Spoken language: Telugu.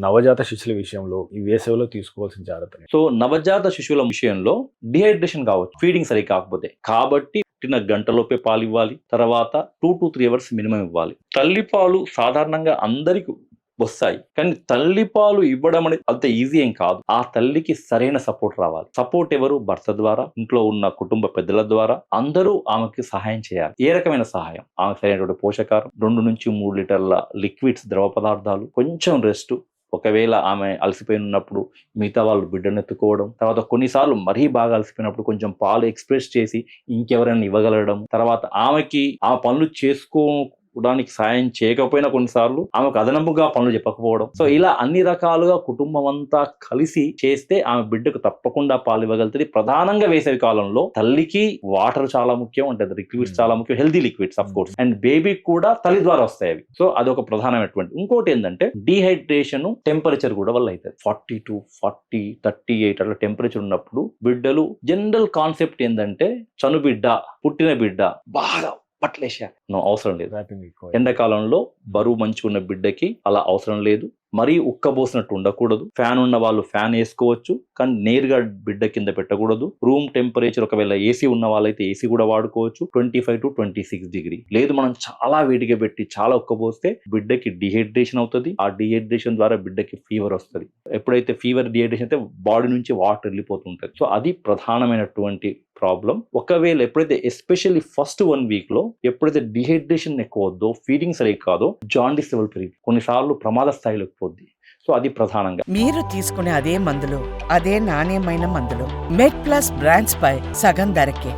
నవజాత శిశువుల విషయంలో ఈ వేసవిలో తీసుకోవాల్సిన జాగ్రత్తలు. సో నవజాత శిశువుల విషయంలో డిహైడ్రేషన్ కావచ్చు, ఫీడింగ్ సరిగ్గా కాకపోతే. కాబట్టి పుట్టిన గంటలోపే పాలు ఇవ్వాలి. తర్వాత 2 to 3 అవర్స్ మినిమం ఇవ్వాలి. తల్లిపాలు సాధారణంగా అందరికి వస్తాయి, కానీ తల్లిపాలు ఇవ్వడం అనేది అంత ఈజీ ఏం కాదు. ఆ తల్లికి సరైన సపోర్ట్ రావాలి. సపోర్ట్ ఎవరు? భర్త ద్వారా, ఇంట్లో ఉన్న కుటుంబ పెద్దల ద్వారా అందరూ ఆమెకి సహాయం చేయాలి. ఏ రకమైన సహాయం? ఆమెకు సరైనటువంటి పోషకాహారం, 2 నుంచి 3 లీటర్ల లిక్విడ్స్, ద్రవ పదార్థాలు, కొంచెం రెస్ట్. ఒకవేళ ఆమె అలసిపోయి ఉన్నప్పుడు మిగతా వాళ్ళు బిడ్డను ఎత్తుకోవడం, తర్వాత కొన్నిసార్లు మరీ బాగా అలసిపోయినప్పుడు కొంచెం పాలు ఎక్స్ప్రెస్ చేసి ఇంకెవరైనా ఇవ్వగలగడం, తర్వాత ఆమెకి ఆ పనులు చేసుకోవడానికి సాయం చేయకపోయినా కొన్నిసార్లు ఆమెకు అదనముగా పనులు చెప్పకపోవడం. సో ఇలా అన్ని రకాలుగా కుటుంబం అంతా కలిసి చేస్తే ఆమె బిడ్డకు తప్పకుండా పాలు ఇవ్వగలుగుతుంది. ప్రధానంగా వేసవి కాలంలో తల్లికి వాటర్ చాలా ముఖ్యం, అంటే లిక్విడ్స్ చాలా ముఖ్యం, healthy liquids of course, and బేబీకి కూడా తల్లి ద్వారా వస్తాయి అవి. సో అదొక ప్రధానమైనటువంటి. ఇంకోటి ఏంటంటే డీహైడ్రేషన్ టెంపరేచర్ కూడా వల్ల అవుతుంది. 42, 40, 38 అట్లా టెంపరేచర్ ఉన్నప్పుడు బిడ్డలు, జనరల్ కాన్సెప్ట్ ఏంటంటే చనుబిడ్డ, పుట్టిన బిడ్డ బాగా పట్లేసా అవసరం లేదు. ఎండాకాలంలో బరువు మంచి ఉన్న బిడ్డకి అలా అవసరం లేదు. మరీ ఉక్కబోసినట్టు ఉండకూడదు. ఫ్యాన్ ఉన్న వాళ్ళు ఫ్యాన్ వేసుకోవచ్చు, కానీ నేరుగా బిడ్డ కింద పెట్టకూడదు. రూమ్ టెంపరేచర్, ఒకవేళ ఏసీ ఉన్న వాళ్ళైతే ఏసీ కూడా వాడుకోవచ్చు. 25 to 26 డిగ్రీ. లేదు మనం చాలా వేడిగా పెట్టి చాలా ఉక్కబోస్తే బిడ్డకి డిహైడ్రేషన్ అవుతుంది. ఆ డిహైడ్రేషన్ ద్వారా బిడ్డకి ఫీవర్ వస్తుంది. ఎప్పుడైతే ఫీవర్, డిహైడ్రేషన్ అయితే బాడీ నుంచి వాటర్ వెళ్ళిపోతుంటది. సో అది ప్రధానమైనటువంటి ప్రాబ్లం. ఒకవేళ ఎప్పుడైతే ఎస్పెషల్లీ ఫస్ట్ 1 వీక్ లో ఎప్పుడైతే డిహైడ్రేషన్ ఎక్కువ వద్దో, ఫీడింగ్ సరిగ్గా కాదో, జాండీస్ లెవెల్ పెరిగి కొన్నిసార్లు ప్రమాద స్థాయిలో పోద్ది. సో అది ప్రధానంగా. మీరు తీసుకునే అదే మందులు, అదే నాణ్యమైన మందులు మెడ్ ప్లస్ బ్రాండ్స్ పై సగం ధరకే.